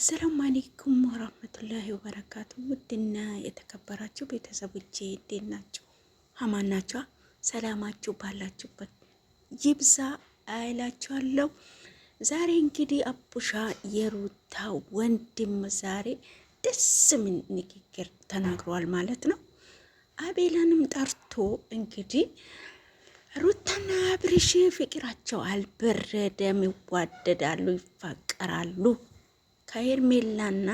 አሰላሙ አለይኩም ወራህመቱላሂ ወበረካቱ። ውድና የተከበራችሁ ቤተሰቦቼ እንዴት ናችሁ? አማን ናችሁ? ሰላማችሁ ባላችሁበት ይብዛ አይላችኋለሁ። ዛሬ እንግዲህ አቡሻ የሩታ ወንድም ዛሬ ደስ ምን ንግግር ተናግሯል ማለት ነው። አቤላንም ጠርቶ እንግዲህ ሩታና አብርሽ ፍቅራቸው አልበረደም፣ ይዋደዳሉ፣ ይፋቀራሉ። ከሄርሜላና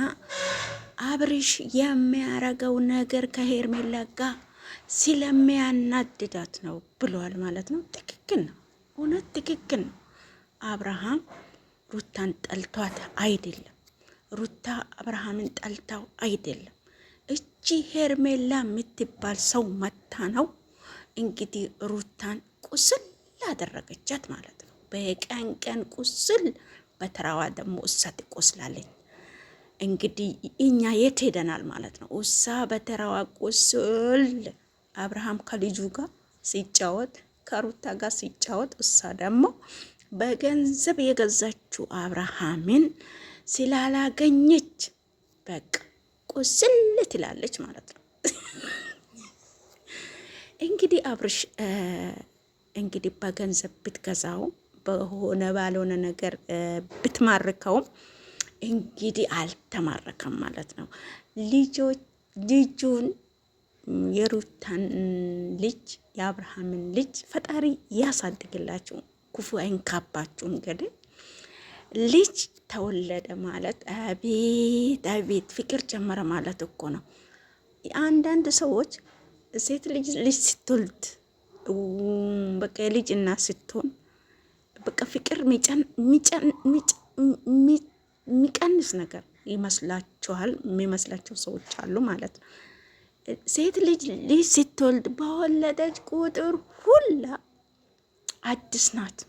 አብርሽ የሚያረገው ነገር ከሄርሜላ ጋር ስለሚያናድዳት ነው ብሏል ማለት ነው። ትክክል ነው፣ እውነት ትክክል ነው። አብርሃም ሩታን ጠልቷት አይደለም፣ ሩታ አብርሃምን ጠልታው አይደለም። እቺ ሄርሜላ የምትባል ሰው መታ ነው እንግዲህ ሩታን ቁስል አደረገቻት ማለት ነው። በቀን ቀን ቁስል በተራዋ ደግሞ እሳ ትቆስላለች። እንግዲህ እኛ የት ሄደናል ማለት ነው። እሳ በተራዋ ቁስል አብርሃም ከልጁ ጋር ሲጫወት ከሩታ ጋር ሲጫወት እሳ ደግሞ በገንዘብ የገዛችው አብርሃምን ስላላገኘች በቃ ቁስል ትላለች ማለት ነው። እንግዲህ አብርሽ እንግዲህ በገንዘብ ብትገዛው በሆነ ባልሆነ ነገር ብትማርከውም እንግዲህ አልተማረከም ማለት ነው። ልጁን የሩታን ልጅ የአብርሃምን ልጅ ፈጣሪ ያሳድግላችሁ፣ ክፉ አይንካባችሁ። እንግዲህ ልጅ ተወለደ ማለት አቤት አቤት ፍቅር ጨመረ ማለት እኮ ነው። አንዳንድ ሰዎች ሴት ልጅ ስትወልድ በቃ የልጅ እናት ስትሆን በቃ ፍቅር የሚቀንስ ነገር ይመስላችኋል፣ የሚመስላቸው ሰዎች አሉ ማለት ነው። ሴት ልጅ ስትወልድ በወለደች ቁጥር ሁላ አዲስ ናት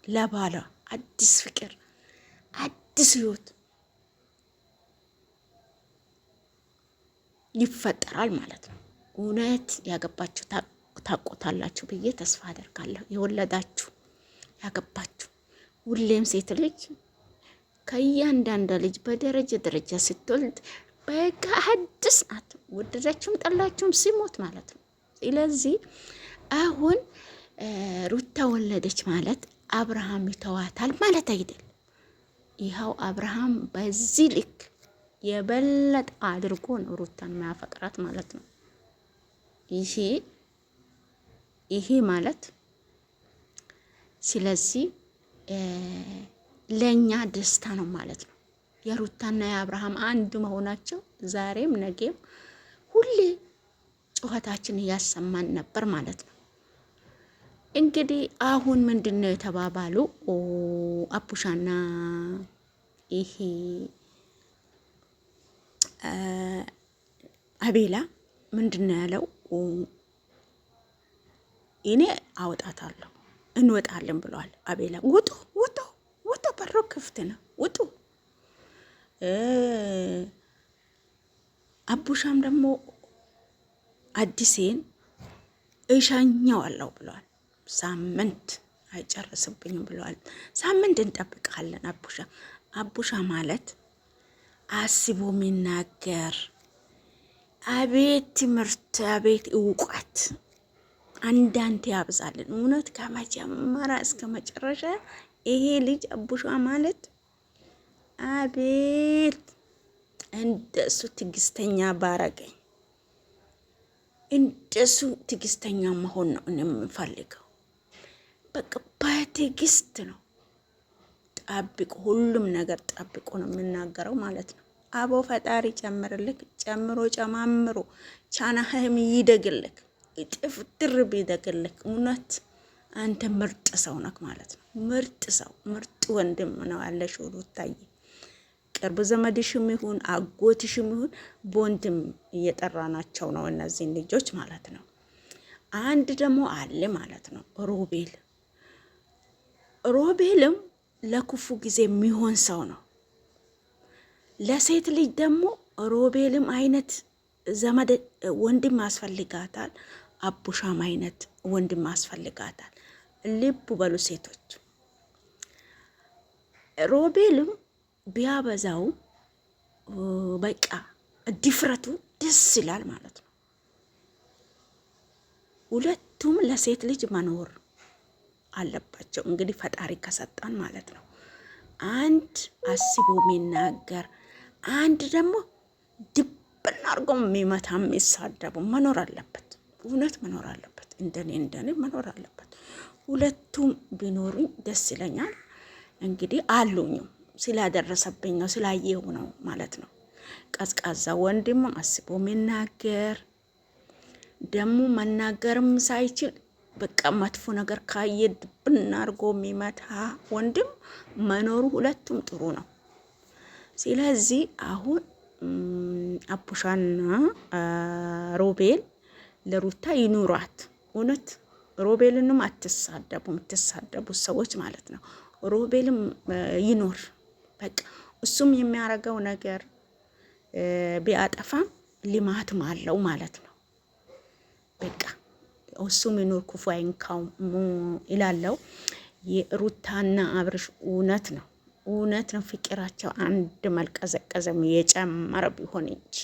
ለባሏ፣ አዲስ ፍቅር፣ አዲስ ህይወት ይፈጠራል ማለት ነው። እውነት ያገባችሁ ታቆታላችሁ ብዬ ተስፋ አደርጋለሁ። የወለዳችሁ ያገባችሁ፣ ሁሌም ሴት ልጅ ከእያንዳንዷ ልጅ በደረጃ ደረጃ ስትወልድ በቃ አዲስ ናት። ወደዳችሁም ጠላችሁም ሲሞት ማለት ነው። ስለዚህ አሁን ሩታ ወለደች ማለት አብርሃም ይተዋታል ማለት አይደለም። ይኸው አብርሃም በዚህ ልክ የበለጠ አድርጎ ነው ሩታን ማያፈቅራት ማለት ነው። ይሄ ማለት ስለዚህ ለኛ ደስታ ነው ማለት ነው። የሩታና የአብርሃም አንድ መሆናቸው ዛሬም ነገም ሁሌ ጩኸታችን እያሰማን ነበር ማለት ነው። እንግዲህ አሁን ምንድነው የተባባሉ አቡሻና ይሄ አቤላ ምንድነው ያለው? እኔ አወጣታለሁ እንወጣለን ብለዋል አቤላ። ውጡ ውጡ ውጡ፣ በሩ ክፍት ነው፣ ውጡ። አቡሻም ደግሞ አዲሴን እሻኛዋለሁ ብለዋል። ሳምንት አይጨርስብኝም ብለዋል። ሳምንት እንጠብቃለን። አቡሻ ማለት አስቦ የሚናገር አቤት ትምህርት፣ አቤት እውቀት አንዳንድ ያብዛልን። እውነት ከመጀመሪያ እስከ መጨረሻ ይሄ ልጅ አቡሻ ማለት አቤት እንደሱ ትግስተኛ ባረገኝ፣ እንደሱ ትግስተኛ መሆን ነው የምፈልገው። በቃ በትግስት ነው ጠብቁ፣ ሁሉም ነገር ጠብቁ ነው የምናገረው ማለት ነው። አቦ ፈጣሪ ጨምርልክ፣ ጨምሮ ጨማምሮ ቻናህም ይደግልክ፣ እጥፍ ድርብ ይደግልክ። እውነት አንተ ምርጥ ሰው ነክ ማለት ነው። ምርጥ ሰው፣ ምርጥ ወንድም ነው ያለሽ ሩታዬ። ቅርብ ዘመድሽም ይሁን አጎትሽም ይሁን በወንድም እየጠራናቸው ነው እነዚህን ልጆች ማለት ነው። አንድ ደግሞ አለ ማለት ነው ሮቤልም ለክፉ ጊዜ የሚሆን ሰው ነው። ለሴት ልጅ ደግሞ ሮቤልም አይነት ዘመድ ወንድም ያስፈልጋታል፣ አቡሻም አይነት ወንድም ያስፈልጋታል። ልብ በሉ ሴቶች። ሮቤልም ቢያበዛው በቃ ድፍረቱ ደስ ይላል ማለት ነው። ሁለቱም ለሴት ልጅ መኖር አለባቸው። እንግዲህ ፈጣሪ ከሰጣን ማለት ነው። አንድ አስቦ የሚናገር አንድ ደግሞ ድብን አድርጎ የሚመታ የሚሳደቡ መኖር አለበት። እውነት መኖር አለበት። እንደኔ መኖር አለበት። ሁለቱም ቢኖሩኝ ደስ ይለኛል። እንግዲህ አሉኝም ስላደረሰብኝ ነው ስላየው ነው ማለት ነው። ቀዝቃዛ ወንድም አስቦ የሚናገር ደግሞ መናገርም ሳይችል በቃ መጥፎ ነገር ካየ ድብን አድርጎ የሚመታ ወንድም መኖሩ ሁለቱም ጥሩ ነው። ስለዚህ አሁን አቡሻና ሮቤል ለሩታ ይኑራት። እውነት ሮቤልንም አትሳደቡ፣ የምትሳደቡ ሰዎች ማለት ነው። ሮቤልም ይኖር በቃ እሱም የሚያረገው ነገር ቢያጠፋም ልማትም አለው ማለት ነው። በቃ እሱም ይኖር ክፉ አይንካው ይላለው። የሩታና አብርሽ እውነት ነው ፍቅራቸው አንድ መልቀዘቀዘም የጨመረ ቢሆን እንጂ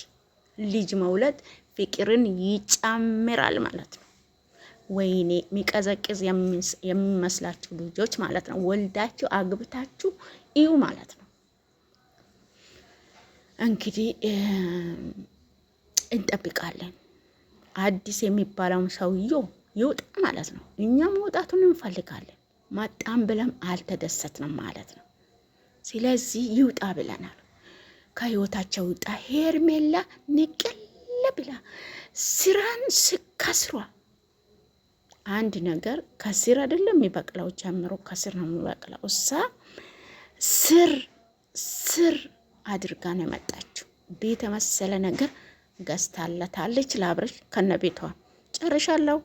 ልጅ መውለድ ፍቅርን ይጨምራል ማለት ነው። ወይኔ የሚቀዘቅዝ የሚመስላችሁ ልጆች ማለት ነው ወልዳችሁ አግብታችሁ እዩ ማለት ነው። እንግዲህ እንጠብቃለን። አዲስ የሚባለው ሰውዬው ይውጣ ማለት ነው። እኛም መውጣቱን እንፈልጋለን። መጣም ብለም አልተደሰትንም ማለት ነው። ስለዚህ ይውጣ ብለናል። ከህይወታቸው ይውጣ። ሄርሜላ ንቅል ብላ ስራን ከስሯ አንድ ነገር ከስር አይደለም የሚበቅለው፣ ጀምሮ ከስር ነው የሚበቅለው። እሷ ስር አድርጋ ነው የመጣችው። ቤት መሰለ ነገር ገዝታለታለች ለአብርሽ ከነ ቤቷ። ጨርሻለሁ።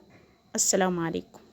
አሰላሙ አለይኩም